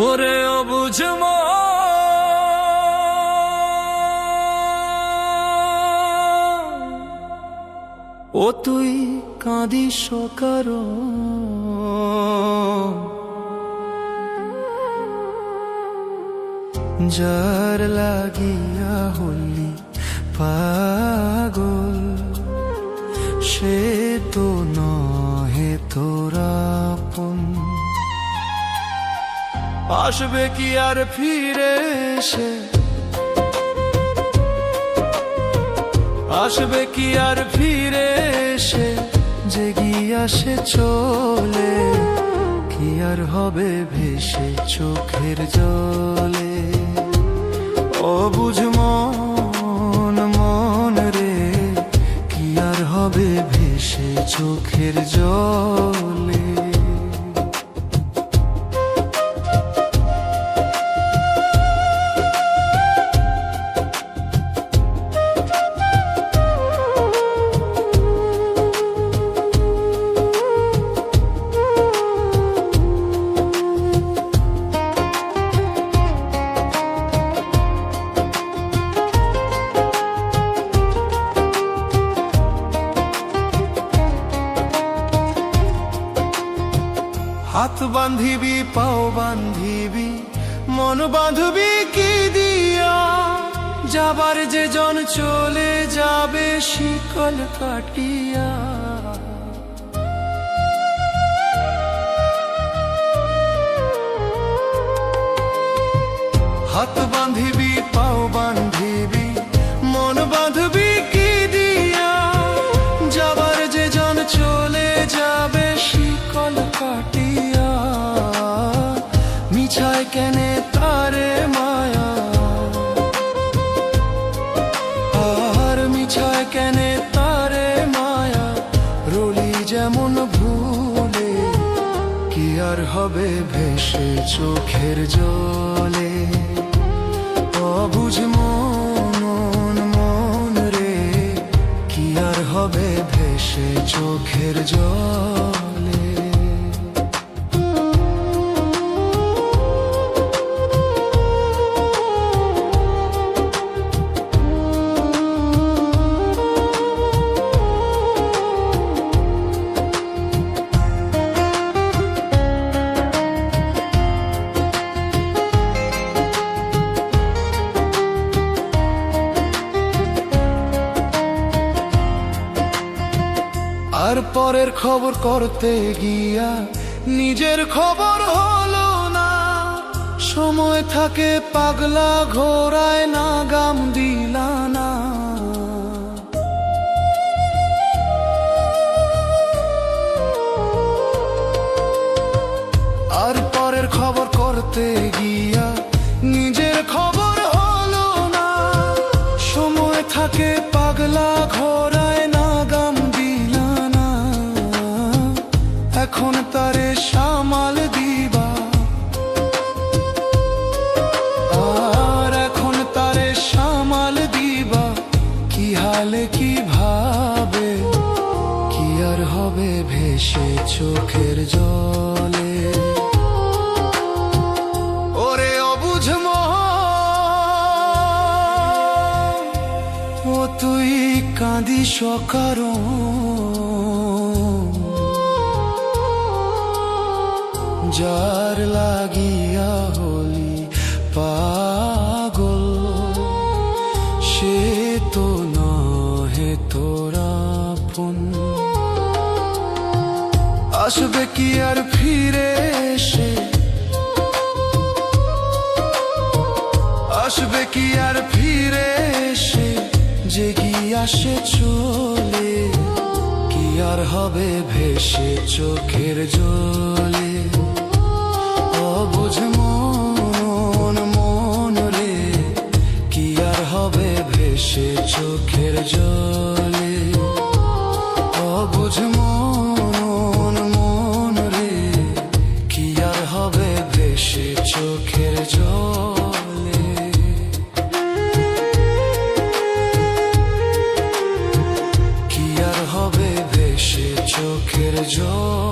ওরে অবুঝ মন, ও তুই কাঁদিস কারণ যার লাগিয়া হলি পাগল, সে তো নহে তোরা আপন। আসবে কি আর ফিরে এসে, আসবে কি আর ফিরে এসে, যে গিয়াছে চলে, কি আর হবে ভেসে চোখের জলে। অবুঝ মন, মন রে, কি আর হবে ভেসে চোখের জলে। হাত বান্ধিবি, পাও বান্ধিবি, মন বাঁধবি কি দিয়া, যাবার যে জন চলে যাবে শিকল কাটিয়া। হাত বান্ধিবি, পাও বান্ধিবি, মন বাঁধবি কি দিয়া, যাবার যে জন চলে যাবে শিকল কাটিয়া। মিছায় কেনে তারে মায়া, আর মিছায় কেনে তারে মায়া, রলি যেমন ভুলে, কি আর হবে ভেসে চোখের জলে। অবুঝ মন, মন রে, কি আর হবে ভেসে চোখের জলে। আর পরের খবর করতে গিয়া নিজের খবর হলো না, সময় থাকে পাগলা ঘোড়ায় না গাম দিলা না। আর পরের খবর করতে গিয়া নিজের খবর হলো না, সময় থাকে পাগলা ঘোড়ায় না গাম দিলা না। এখন তারে সামাল দিবা, আর এখন তারে সামাল দিবা, কি হালে কি ভাবে, কি আর হবে ভেসে চোখের জলে। ওরে অবুঝ মন, ও তুই কাঁদিস কারণ যার লাগিয়া হলি পাগল, সে তো নহে তোরা আপন। আসবে কি আর ফিরে এসে, আসবে কি আর ফিরে এসে, যে গিয়াছে চলে, কি আর হবে ভেসে চোখের জলে। অবুঝ মন, মন রে, কি আর হবে ভেসে চোখের জলে। অবুঝ মন, মন রে, কি আর হবে ভেসে চোখের জলে। কি আর হবে ভেসে চোখের জলে।